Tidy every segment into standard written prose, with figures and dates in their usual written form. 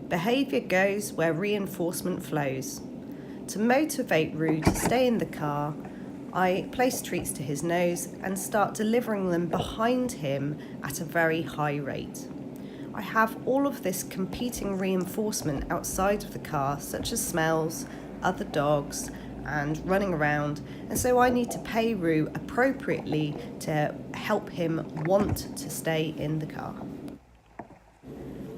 Behaviour goes where reinforcement flows. To motivate Roo to stay in the car, I place treats to his nose and start delivering them behind him at a very high rate. I have all of this competing reinforcement outside of the car, such as smells, other dogs, and running around, and so I need to pay Roo appropriately to help him want to stay in the car.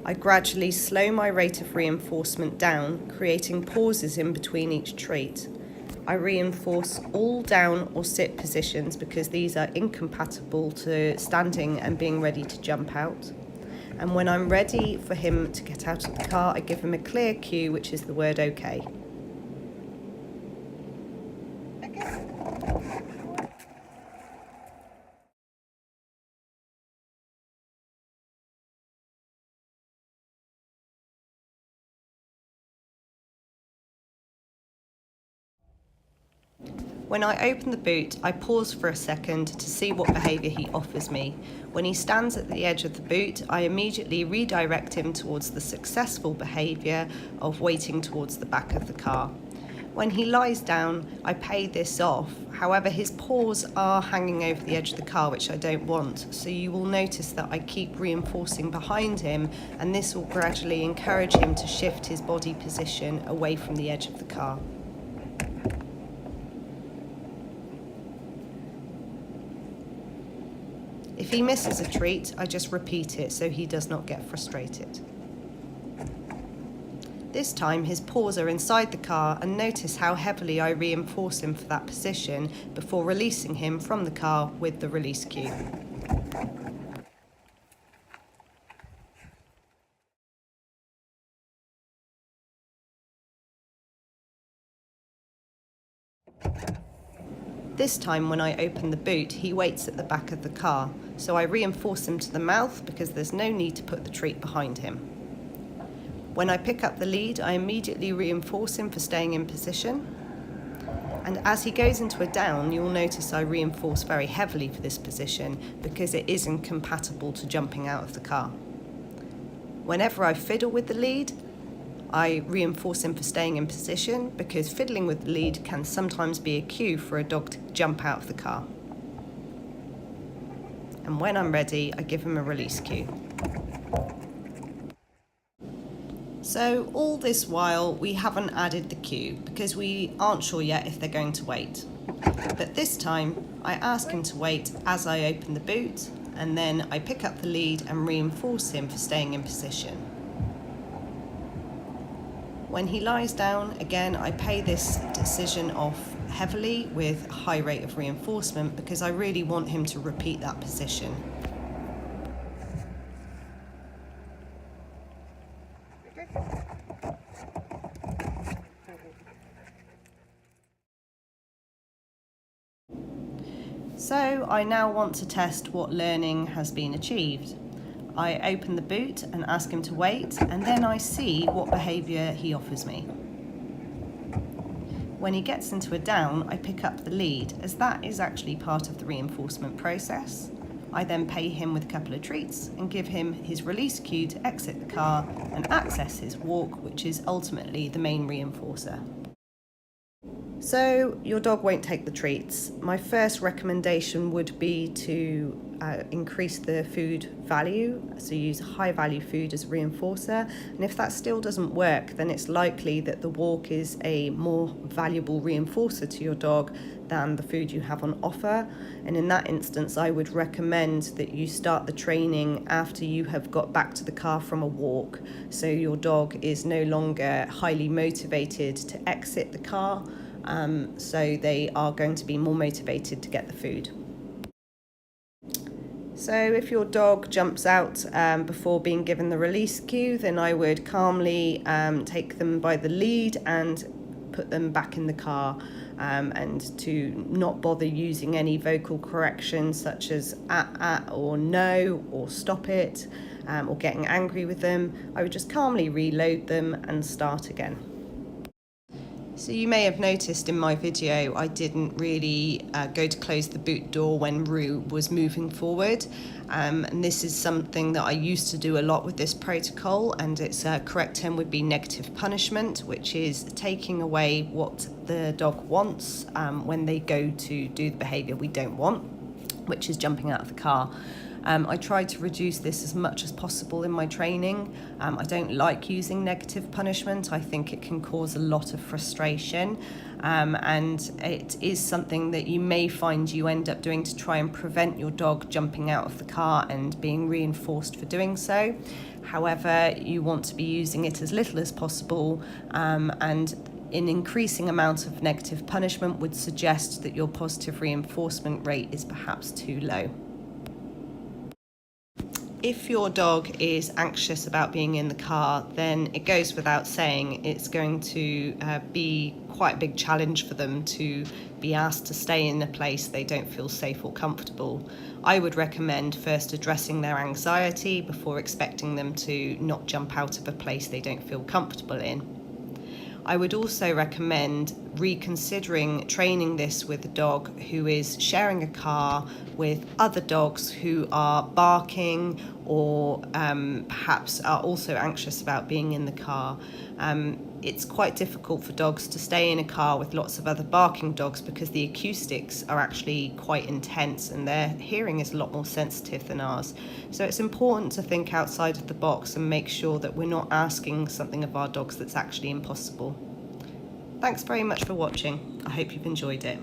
I gradually slow my rate of reinforcement down, creating pauses in between each treat. I reinforce all down or sit positions because these are incompatible to standing and being ready to jump out. And when I'm ready for him to get out of the car, I give him a clear cue, which is the word OK. When I open the boot, I pause for a second to see what behaviour he offers me. When he stands at the edge of the boot, I immediately redirect him towards the successful behaviour of waiting towards the back of the car. When he lies down, I pay this off. However, his paws are hanging over the edge of the car, which I don't want. So you will notice that I keep reinforcing behind him, and this will gradually encourage him to shift his body position away from the edge of the car. If he misses a treat, I just repeat it so he does not get frustrated. This time his paws are inside the car, and notice how heavily I reinforce him for that position before releasing him from the car with the release cue. This time when I open the boot, he waits at the back of the car, so I reinforce him to the mouth because there's no need to put the treat behind him. When I pick up the lead, I immediately reinforce him for staying in position. And as he goes into a down, you'll notice I reinforce very heavily for this position because it is incompatible to jumping out of the car. Whenever I fiddle with the lead, I reinforce him for staying in position because fiddling with the lead can sometimes be a cue for a dog to jump out of the car. And when I'm ready, I give him a release cue. So all this while, we haven't added the cue because we aren't sure yet if they're going to wait. But this time, I ask him to wait as I open the boot, and then I pick up the lead and reinforce him for staying in position. When he lies down, again, I pay this decision off heavily with a high rate of reinforcement because I really want him to repeat that position. So I now want to test what learning has been achieved. I open the boot and ask him to wait, and then I see what behaviour he offers me. When he gets into a down, I pick up the lead, as that is actually part of the reinforcement process. I then pay him with a couple of treats and give him his release cue to exit the car and access his walk, which is ultimately the main reinforcer. So your dog won't take the treats. My first recommendation would be to increase the food value, so use high value food as a reinforcer, and if that still doesn't work, then it's likely that the walk is a more valuable reinforcer to your dog than the food you have on offer. And in that instance, I would recommend that you start the training after you have got back to the car from a walk, so your dog is no longer highly motivated to exit the car, so they are going to be more motivated to get the food. So if your dog jumps out before being given the release cue, then I would calmly take them by the lead and put them back in the car, and to not bother using any vocal corrections such as at or no or stop it, or getting angry with them. I would just calmly reload them and start again. So you may have noticed in my video I didn't really go to close the boot door when Roo was moving forward, and this is something that I used to do a lot with this protocol, and its correct term would be negative punishment, which is taking away what the dog wants when they go to do the behaviour we don't want, which is jumping out of the car. I try to reduce this as much as possible in my training. I don't like using negative punishment. I think it can cause a lot of frustration, and it is something that you may find you end up doing to try and prevent your dog jumping out of the car and being reinforced for doing so. However, you want to be using it as little as possible, and an increasing amount of negative punishment would suggest that your positive reinforcement rate is perhaps too low. If your dog is anxious about being in the car, then it goes without saying it's going to be quite a big challenge for them to be asked to stay in a place they don't feel safe or comfortable. I would recommend first addressing their anxiety before expecting them to not jump out of a place they don't feel comfortable in. I would also recommend reconsidering training this with a dog who is sharing a car with other dogs who are barking or perhaps are also anxious about being in the car. It's quite difficult for dogs to stay in a car with lots of other barking dogs because the acoustics are actually quite intense and their hearing is a lot more sensitive than ours. So it's important to think outside of the box and make sure that we're not asking something of our dogs that's actually impossible. Thanks very much for watching. I hope you've enjoyed it.